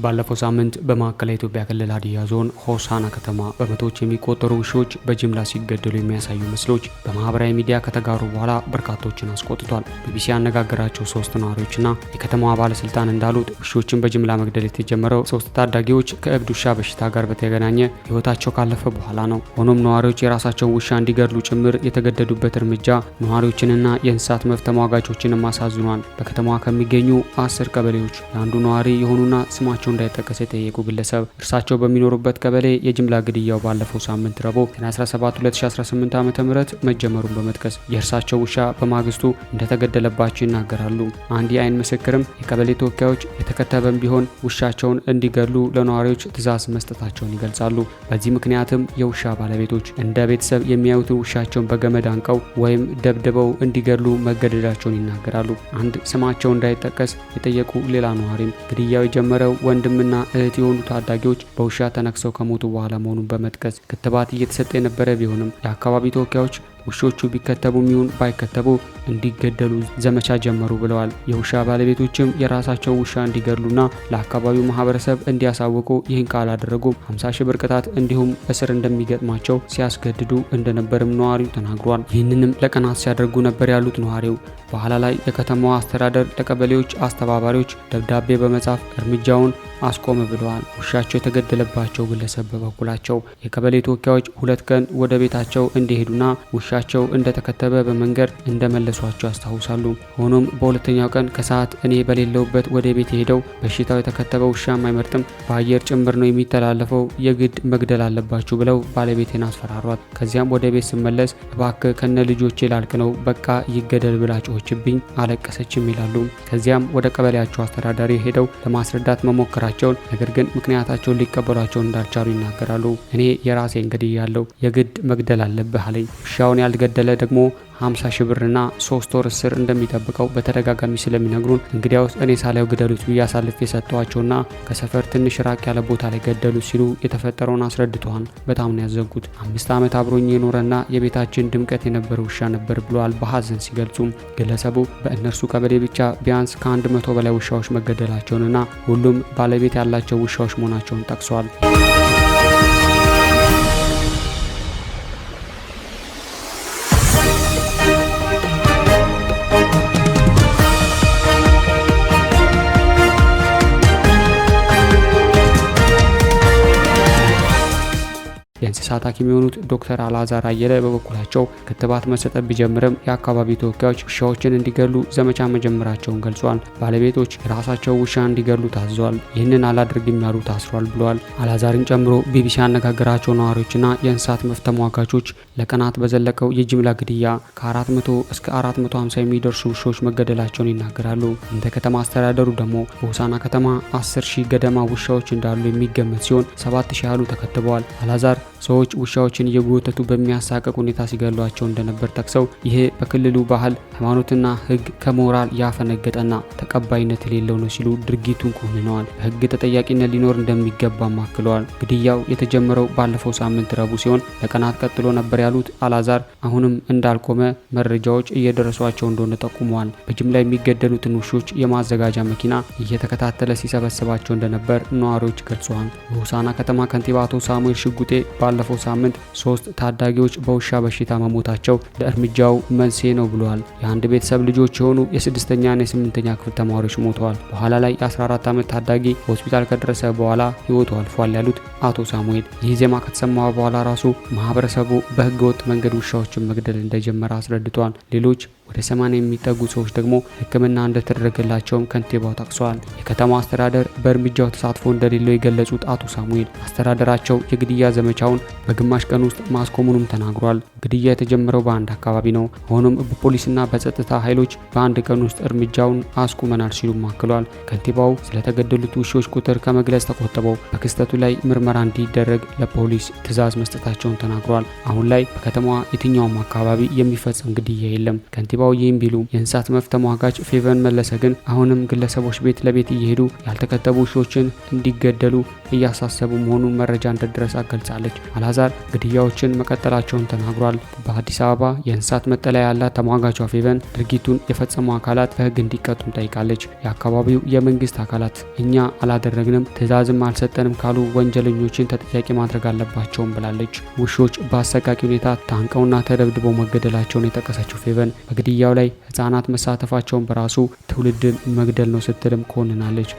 ባለፈው ሳምንት በማዕከላዊ ኢትዮጵያ ክልል ሀዲያ ዞን ሆሳና ከተማ በመቶዎች የሚቆጠሩ ውሾች በጅምላ ሲገደሉ የሚያሳዩ ምስሎች በማህበራዊ ሚዲያ ከተጋሩ በኋላ በርካቶችን አስቆጥቷል። ቢቢሲ ያነጋገራቸው 3 ነዋሪዎችና የከተማዋ ባለስልጣን እንዳሉት ውሾችን በጅምላ መግደል የተጀመረው 3 ታዳጊዎች ከእብድ ውሻ በሽታ ጋር በተገናኘ ህይወታቸው ካለፈ በኋላ ነው። ሆኖም ነዋሪዎች የራሳቸውን ውሻ እንዲገድሉ ጭምር የተገደዱበት እርምጃ ነዋሪዎችንና የእንስሳት መብት ተሟጋቾችንም አሳዝኗል። በከተማዋ ከሚገኙ 10 ቀበሌዎች የአንዱ ነዋሪ የሆኑና ስማቸው እንዳይጠቀስ የጠየቁ ግለሰብ እርሳቸው በሚኖሩበት ቀበሌ የጅምላ ግድያው ባለፈው ሳምንት ረቡዕ 17 2018 ዓ.ም መጀመሩን በመጥቀስ የእርሳቸው ውሻ በማግስቱ እንደተገደለባቸው ይናገራሉ። አንድ የአይን ምስክርም የቀበሌ ተወካዮች የተከተበም ቢሆን ውሻቸውን እንዲገድሉ ለነዋሪዎች ትዕዛዝ መስጠታቸውን ይገልጻሉ። በዚህ ምክንያትም የውሻ ባለቤቶች እንደ ቤተሰብ የሚያዩትን ውሻቸውን በገመድ አንቀው ወይም ደብድበው እንዲገድሉ መገደዳቸውን ይናገራሉ። አንድ ስማቸው እንዳይጠቀስ የጠየቁ ሌላ ነዋሪም ግድያው የጀመረው ወንድምና እህት የሆኑ ታዳጊዎች በውሻ ተነክሰው ከሞቱ በኋላ መሆኑን በመጥቀስ ክትባት እየተሰጠ የነበረ ቢሆንም የአካባቢ ተወካዮች ውሾቹ ቢከተቡም ይሁን ባይከተቡ እንዲገደሉ ዘመቻ ጀመሩ ብለዋል። የውሻ ባለቤቶችም የራሳቸው ውሻ እንዲገድሉና ለአካባቢው ማህበረሰብ እንዲያሳውቁ ይህን ካላደረጉ 50 ሺህ ብር ቅጣት እንዲሁም እስር እንደሚገጥማቸው ሲያስገድዱ እንደነበርም ነዋሪው ተናግሯል። ይህንንም ለቀናት ሲያደርጉ ነበር ያሉት ነዋሪው በኋላ ላይ የከተማዋ አስተዳደር ለቀበሌዎች አስተባባሪዎች ደብዳቤ በመጻፍ እርምጃውን አስቆም ብለዋል። ውሻቸው የተገደለባቸው ግለሰብ በበኩላቸው የቀበሌ ተወካዮች 2 ቀን ወደ ቤታቸው እንዲሄዱና ውሻቸው እንደተከተበ በመንገድ እንደመለሷቸው ያስታውሳሉ። ሆኖም በሁለተኛው ቀን ከሰዓት እኔ በሌለውበት ወደ ቤት ሄደው በሽታው የተከተበ ውሻም አይመርጥም፣ በአየር ጭምር ነው የሚተላለፈው፣ የግድ መግደል አለባችሁ ብለው ባለቤቴን አስፈራሯት። ከዚያም ወደ ቤት ስመለስ እባክህ ከነ ልጆቼ ላልቅ ነው፣ በቃ ይገደል ብላ ጮኸችብኝ፣ አለቀሰችም ይላሉ። ከዚያም ወደ ቀበሌያቸው አስተዳዳሪ ሄደው ለማስረዳት መሞከራቸውን ነገር ግን ምክንያታቸውን ሊቀበሏቸው እንዳልቻሉ ይናገራሉ። እኔ የራሴ እንግዲህ ያለው የግድ መግደል አለብህ አለኝ። ውሻውን ያልገደለ ደግሞ 50 ሺህ ብርና 3 ወር እስር እንደሚጠብቀው በተደጋጋሚ ስለሚነግሩን እንግዲያውስ እኔ ሳላየው ግደሉት ብዬ አሳልፌ ሰጥቷቸውና ከሰፈር ትንሽ ራቅ ያለ ቦታ ላይ ገደሉት ሲሉ የተፈጠረውን አስረድተዋል። በጣም ነው ያዘንኩት። 5 ዓመት አብሮኝ የኖረና የቤታችን ድምቀት የነበረ ውሻ ነበር ብለዋል በሀዘን ሲገልጹም። ግለሰቡ በእነርሱ ቀበሌ ብቻ ቢያንስ ከ100 በላይ ውሻዎች መገደላቸውንና ሁሉም ባለቤት ያላቸው ውሻዎች መሆናቸውን ጠቅሰዋል። የእንስሳት ሐኪም የሆኑት ዶክተር አላዛር አየለ በበኩላቸው ክትባት መሰጠት ቢጀምርም የአካባቢ ተወካዮች ውሻዎችን እንዲገሉ ዘመቻ መጀመራቸውን ገልጿል። ባለቤቶች የራሳቸው ውሻ እንዲገሉ ታዘዋል። ይህንን አላድርግም ያሉ ታስሯል ብለዋል። አላዛርን ጨምሮ ቢቢሲ ያነጋገራቸው ነዋሪዎችና የእንስሳት መብት ተሟጋቾች ለቀናት በዘለቀው የጅምላ ግድያ ከ400 እስከ 450 የሚደርሱ ውሾች መገደላቸውን ይናገራሉ። እንደ ከተማ አስተዳደሩ ደግሞ በሆሳና ከተማ 10,000 ገደማ ውሻዎች እንዳሉ የሚገመት ሲሆን 7,000 ያህሉ ተከትበዋል። አላዛር ሰዎች ውሻዎችን እየጎተቱ በሚያሳቅቅ ሁኔታ ሲገሏቸው እንደነበር ጠቅሰው ይሄ በክልሉ ባህል፣ ሃይማኖትና ሕግ ከሞራል ያፈነገጠና ተቀባይነት የሌለው ነው ሲሉ ድርጊቱን ኮንነዋል። በሕግ ተጠያቂነት ሊኖር እንደሚገባም አክለዋል። ግድያው የተጀመረው ባለፈው ሳምንት ረቡዕ ሲሆን ለቀናት ቀጥሎ ነበር ያሉት አላዛር አሁንም እንዳልቆመ መረጃዎች እየደረሷቸው እንደሆነ ጠቁመዋል። በጅምላ የሚገደሉትን ውሾች የማዘጋጃ መኪና እየተከታተለ ሲሰበስባቸው እንደነበር ነዋሪዎች ገልጸዋል። የሆሳና ከተማ ከንቲባ አቶ ሳሙኤል ሽጉጤ ባለፈው ሳምንት 3 ታዳጊዎች በውሻ በሽታ መሞታቸው ለእርምጃው መንስኤ ነው ብለዋል። የአንድ ቤተሰብ ልጆች የሆኑ የ6ኛና የ8ኛ ክፍል ተማሪዎች ሞተዋል። በኋላ ላይ የ14 ዓመት ታዳጊ ሆስፒታል ከደረሰ በኋላ ህይወቱ አልፏል ያሉት አቶ ሳሙኤል ይህ ዜማ ከተሰማ በኋላ ራሱ ማህበረሰቡ በህገ ወጥ መንገድ ውሻዎችን መግደል እንደጀመረ አስረድተዋል። ሌሎች ወደ 80 የሚጠጉ ሰዎች ደግሞ ሕክምና እንደተደረገላቸውም ከንቲባው ጠቅሰዋል። የከተማው አስተዳደር በእርምጃው ተሳትፎ እንደሌለው የገለጹት አቶ ሳሙኤል አስተዳደራቸው የግድያ ዘመቻውን በግማሽ ቀን ውስጥ ማስቆሙንም ተናግሯል። ግድያ የተጀመረው በአንድ አካባቢ ነው። ሆኖም በፖሊስና በጸጥታ ኃይሎች በአንድ ቀን ውስጥ እርምጃውን አስቁመናል ሲሉም አክሏል። ከንቲባው ስለተገደሉት ውሾች ቁጥር ከመግለጽ ተቆጥበው በክስተቱ ላይ ምርመራ እንዲደረግ ለፖሊስ ትዕዛዝ መስጠታቸውን ተናግሯል። አሁን ላይ በከተማዋ የትኛውም አካባቢ የሚፈጸም ግድያ የለም። ከንቲባው ከንቲባው ይህም ቢሉ የእንስሳት መብት ተሟጋች ፌቨን መለሰ ግን አሁንም ግለሰቦች ቤት ለቤት እየሄዱ ያልተከተቡ ውሾችን እንዲገደሉ እያሳሰቡ መሆኑን መረጃ እንደደረሰ ገልጻለች። አልዓዛር ግድያዎችን መቀጠላቸውን ተናግሯል። በአዲስ አበባ የእንስሳት መጠለያ ያላት ተሟጋቿ ፌቨን ድርጊቱን የፈጸሙ አካላት በሕግ እንዲቀጡም ጠይቃለች። የአካባቢው የመንግስት አካላት እኛ አላደረግንም ትዕዛዝም አልሰጠንም ካሉ ወንጀለኞችን ተጠያቂ ማድረግ አለባቸውም ብላለች። ውሾች በአሰቃቂ ሁኔታ ታንቀውና ተደብድበው መገደላቸውን የጠቀሰችው ፌቨን በግድያው ላይ ህጻናት መሳተፋቸውን በራሱ ትውልድን መግደል ነው ስትልም ኮንናለች።